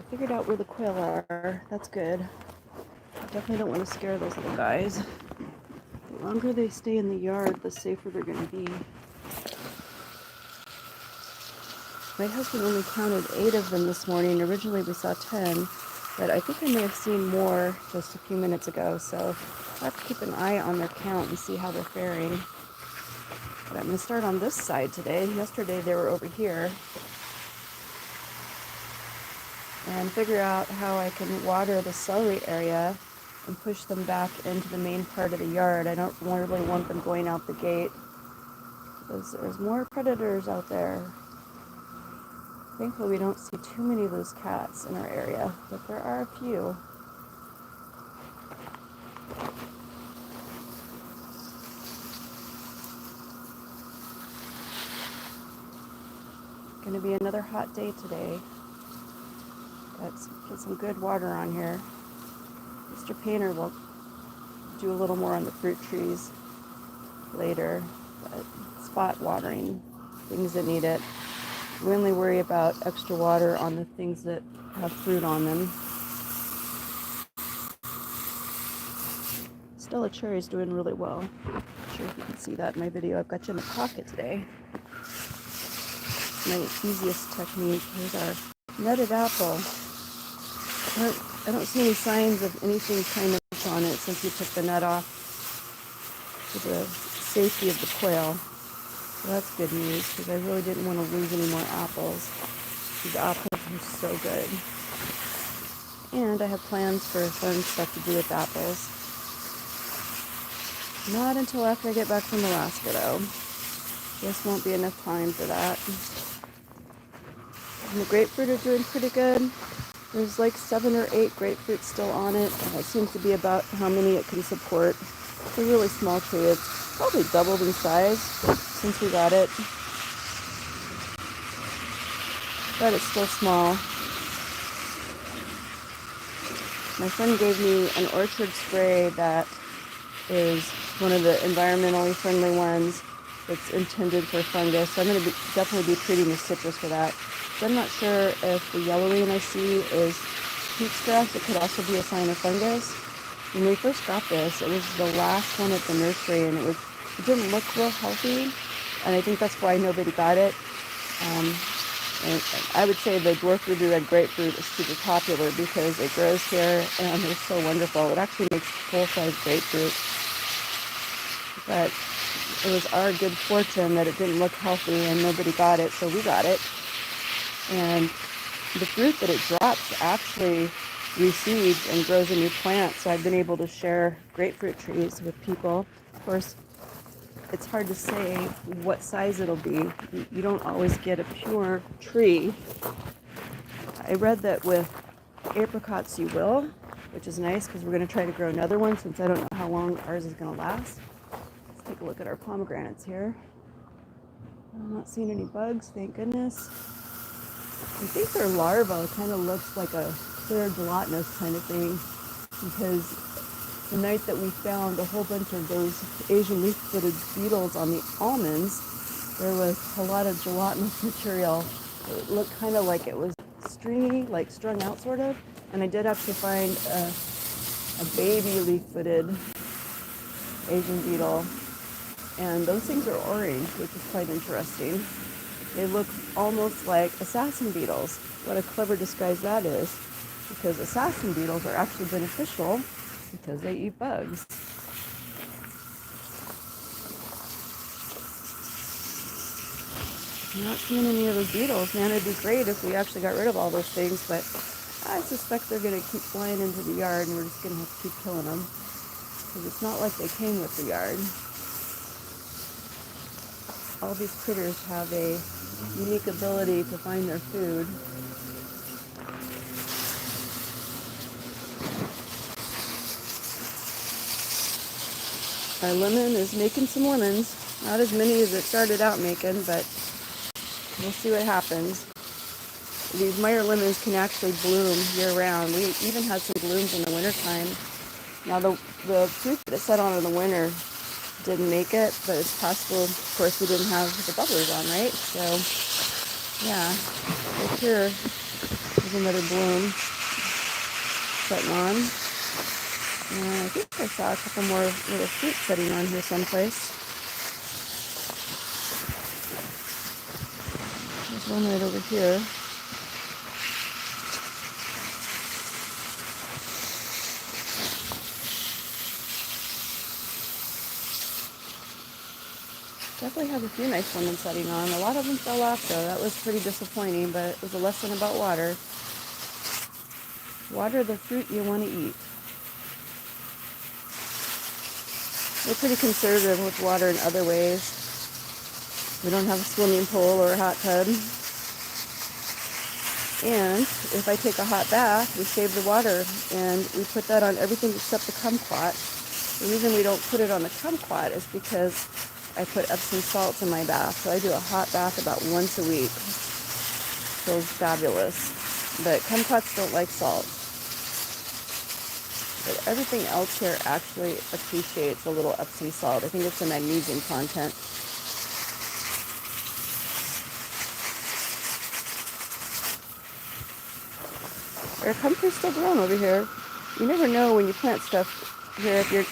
figured out where the quail are. That's good. I definitely don't want to scare those little guys. The longer they stay in the yard, the safer they're going to be. My husband only counted 8 of them this morning. Originally we saw 10, but I think I may have seen more just a few minutes ago, so I have to keep an eye on their count and see how they're faring. But I'm going to start on this side today. Yesterday they were over here. And figure out how I can water the celery area and push them back into the main part of the yard. I don't really want them going out the gate because there's more predators out there. Thankfully we don't see too many of those cats in our area, but there are a few. Going to be another hot day today. Let's get some good water on here. Mr. Painter will do a little more on the fruit trees later, but spot watering things that need it. We only worry about extra water on the things that have fruit on them. Stella Cherry's doing really well. Not sure if you can see that in my video. I've got you in the pocket today. My easiest technique. Here's our nutted apple. I don't see any signs of anything trying to push on it since we took the nut off for the safety of the quail. So that's good news because I really didn't want to lose any more apples. These apples are so good. And I have plans for fun stuff to do with apples. Not until after I get back from Alaska though. Just won't be enough time for that. And the grapefruit are doing pretty good. There's like 7 or 8 grapefruit still on it. It seems to be about how many it can support. It's a really small tree. It's probably doubled in size since we got it. But it's still small. My friend gave me an orchard spray that is one of the environmentally friendly ones that's intended for fungus. So I'm going to definitely be treating the citrus for that. So I'm not sure if the yellowing I see is peat stress. It could also be a sign of fungus. When we first got this, it was the last one at the nursery, and it didn't look real healthy, and I think that's why nobody got it. And I would say the dwarf ruby red grapefruit is super popular because it grows here and it's so wonderful. It actually makes full-size grapefruit. But it was our good fortune that it didn't look healthy and nobody got it, so we got it. And the fruit that it drops actually reseeds and grows a new plant, so I've been able to share grapefruit trees with people. Of course, it's hard to say what size it'll be. You don't always get a pure tree. I read that with apricots you will, which is nice because we're going to try to grow another one since I don't know how long ours is going to last. Let's take a look at our pomegranates here. I'm not seeing any bugs, thank goodness. I think their larva kind of looks like a clear gelatinous kind of thing, because the night that we found a whole bunch of those Asian leaf-footed beetles on the almonds, there was a lot of gelatinous material. It looked kind of like it was stringy, like strung out sort of, and I did actually find a baby leaf-footed Asian beetle, and those things are orange, which is quite interesting. They look almost like assassin beetles. What a clever disguise that is, because assassin beetles are actually beneficial because they eat bugs. I'm not seeing any of those beetles. Man, it'd be great if we actually got rid of all those things, but I suspect they're going to keep flying into the yard and we're just going to have to keep killing them, because it's not like they came with the yard. All these critters have a unique ability to find their food. Our lemon is making some lemons. Not as many as it started out making, but we'll see what happens. These Meyer lemons can actually bloom year-round. We even had some blooms in the wintertime. Now the fruit that it set on in the winter didn't make it, but it's possible, of course, we didn't have the bubblers on, right? So, yeah, right here, There's another bloom setting on. And I think I saw a couple more little fruit setting on here someplace. There's one right over here. Definitely have a few nice lemons setting on. A lot of them fell off though. That was pretty disappointing, but it was a lesson about water. Water the fruit you want to eat. We're pretty conservative with water in other ways. We don't have a swimming pool or a hot tub. And if I take a hot bath, we save the water and we put that on everything except the kumquat. The reason we don't put it on the kumquat is because I put Epsom salts in my bath. So I do a hot bath about once a week. Feels fabulous. But kumquats don't like salt. But everything else here actually appreciates a little Epsom salt. I think it's the magnesium content. Our comfort's still growing over here. You never know when you plant stuff here if you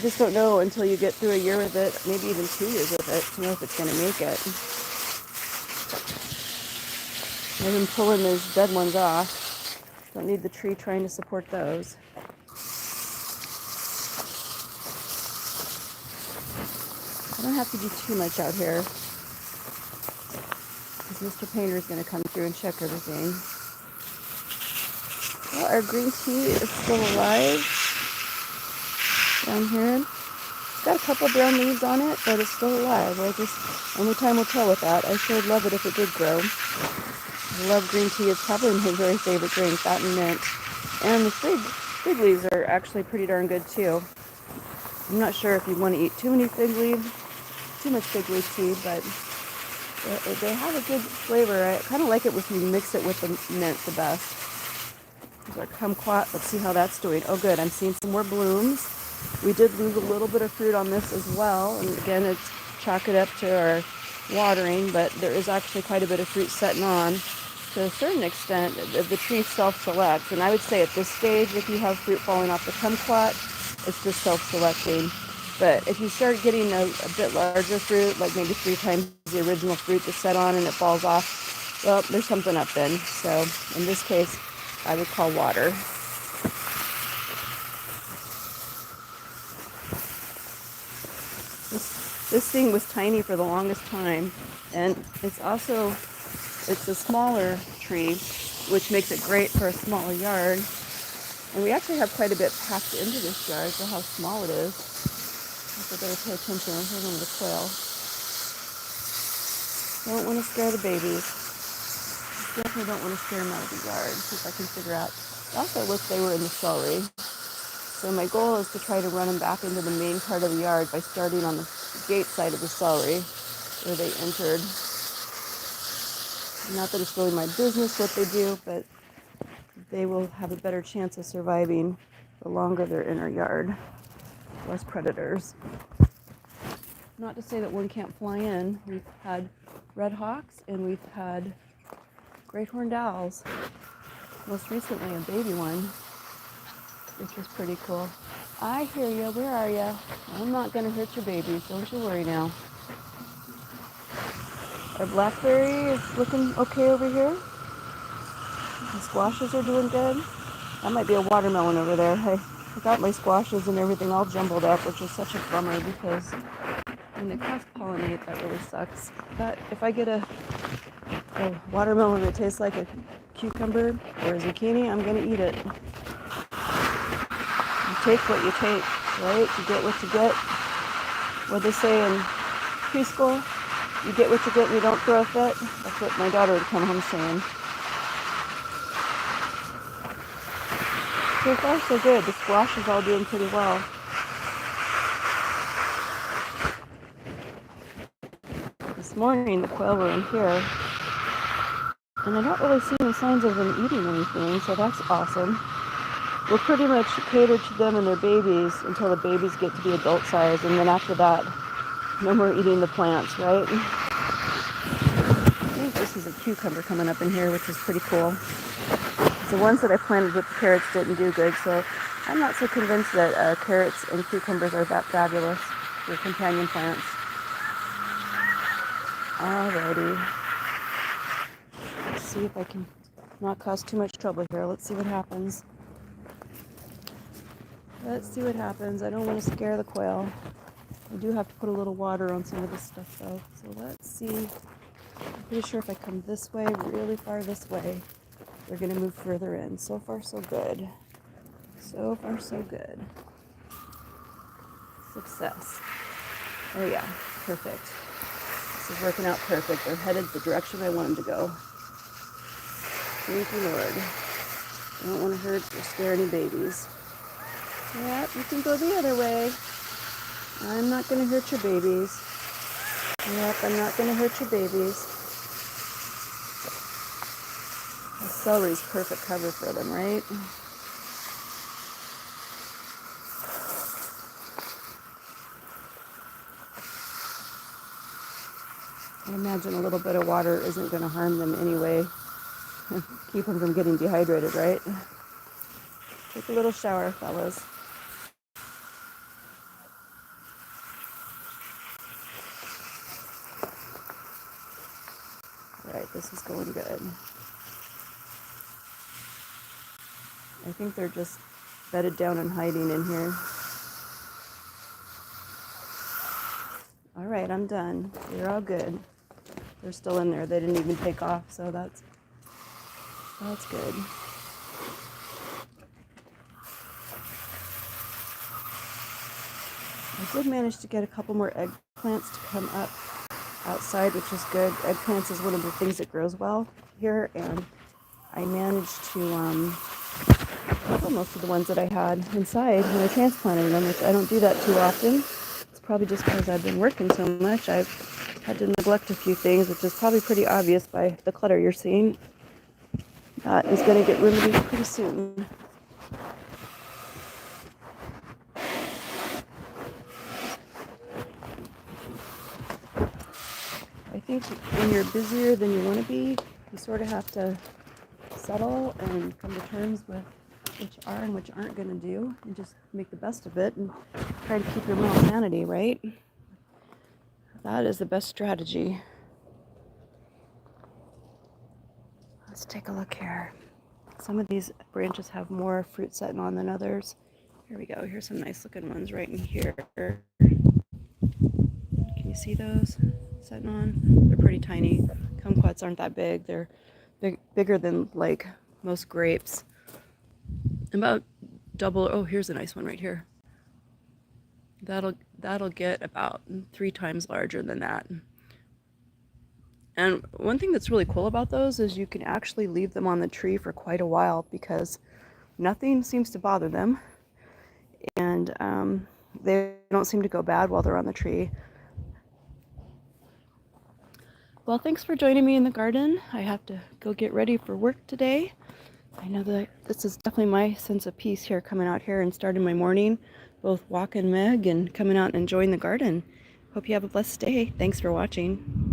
just don't know until you get through a year with it, maybe even 2 years with it, to know if it's going to make it. I've been pulling those dead ones off. Don't need the tree trying to support those. I don't have to do too much out here because Mr. Painter is going to come through and check everything. Well, our green tea is still alive down here. It's got a couple brown leaves on it, but it's still alive. Only time will tell with that. I sure would love it if it did grow. I love green tea. It's probably my very favorite drink, that and mint. And the fig leaves are actually pretty darn good too. I'm not sure if you want to eat too much fig leaf tea, but they have a good flavor. I kind of like it if you mix it with the mint the best. There's our kumquat. Let's see how that's doing. Oh, good. I'm seeing some more blooms. We did lose a little bit of fruit on this as well. And again, it's chalk it up to our watering, but there is actually quite a bit of fruit setting on. To a certain extent, the tree self-selects. And I would say at this stage, if you have fruit falling off the kumquat, it's just self-selecting. But if you start getting a bit larger fruit, like maybe 3 times the original fruit that's set on and it falls off, well, there's something up then. So in this case, I would call water. This thing was tiny for the longest time, and it's a smaller tree, which makes it great for a smaller yard. And we actually have quite a bit packed into this yard for how small it is. I better pay attention. I'm hearing the quail. Don't want to scare the babies. Definitely don't want to scare them out of the yard. See if I can figure out. I also wish they were in the celery. So my goal is to try to run them back into the main part of the yard by starting on the gate side of the celery where they entered. Not that it's really my business what they do, but they will have a better chance of surviving the longer they're in our yard. Less predators. Not to say that one can't fly in. We've had red hawks and we've had great horned owls. Most recently a baby one, which was pretty cool. I hear you. Where are you? I'm not going to hurt your babies. Don't you worry now. Our blackberry is looking okay over here. The squashes are doing good. That might be a watermelon over there. I got my squashes and everything all jumbled up, which is such a bummer because when they cross-pollinate, that really sucks. But if I get a watermelon that tastes like a cucumber or a zucchini, I'm going to eat it. You take what you take, right? You get what you get. What they say in preschool, you get what you get and you don't throw a fit. That's what my daughter would come home saying. So far, so good. The squash is all doing pretty well. This morning, the quail were in here. And I don't really see any signs of them eating anything, so that's awesome. We'll pretty much cater to them and their babies until the babies get to be adult size, and then after that, no more eating the plants, right? I think this is a cucumber coming up in here, which is pretty cool. The ones that I planted with the carrots didn't do good, so I'm not so convinced that carrots and cucumbers are that fabulous for companion plants. Alrighty. Let's see if I can not cause too much trouble here. Let's see what happens. Let's see what happens. I don't want to scare the quail. I do have to put a little water on some of this stuff though. So let's see. I'm pretty sure if I come this way, really far this way, they're going to move further in. So far, so good. So far, so good. Success. Oh yeah, perfect. This is working out perfect. They're headed the direction I want them to go. Thank you, Lord. I don't want to hurt or scare any babies. Yeah, you can go the other way. I'm not going to hurt your babies. Yep, I'm not going to hurt your babies. The celery's perfect cover for them, right? I imagine a little bit of water isn't going to harm them anyway. Keep them from getting dehydrated, right? Take a little shower, fellas. All right, this is going good. I think they're just bedded down and hiding in here. All right, I'm done. They're all good. They're still in there. They didn't even take off, so that's good. I did manage to get a couple more eggplants to come up outside, which is good. Eggplants is one of the things that grows well here, and I managed to kill most of the ones that I had inside when I transplanted them, which I don't do that too often. It's probably just because I've been working so much. I've had to neglect a few things, which is probably pretty obvious by the clutter you're seeing. That is going to get remedied pretty soon. I think when you're busier than you want to be, you sort of have to settle and come to terms with which are and which aren't going to do, and just make the best of it and try to keep your mental sanity, right? That is the best strategy. Let's take a look here. Some of these branches have more fruit setting on than others. Here we go. Here's some nice looking ones right in here. Can you see those setting on? They're pretty tiny. Kumquats aren't that big. They're bigger than like most grapes. About double. Oh, here's a nice one right here. That'll get about 3 times larger than that. And one thing that's really cool about those is you can actually leave them on the tree for quite a while because nothing seems to bother them, and they don't seem to go bad while they're on the tree. Well, thanks for joining me in the garden. I have to go get ready for work today. I know that this is definitely my sense of peace here, coming out here and starting my morning, both walking Meg and coming out and enjoying the garden. Hope you have a blessed day. Thanks for watching.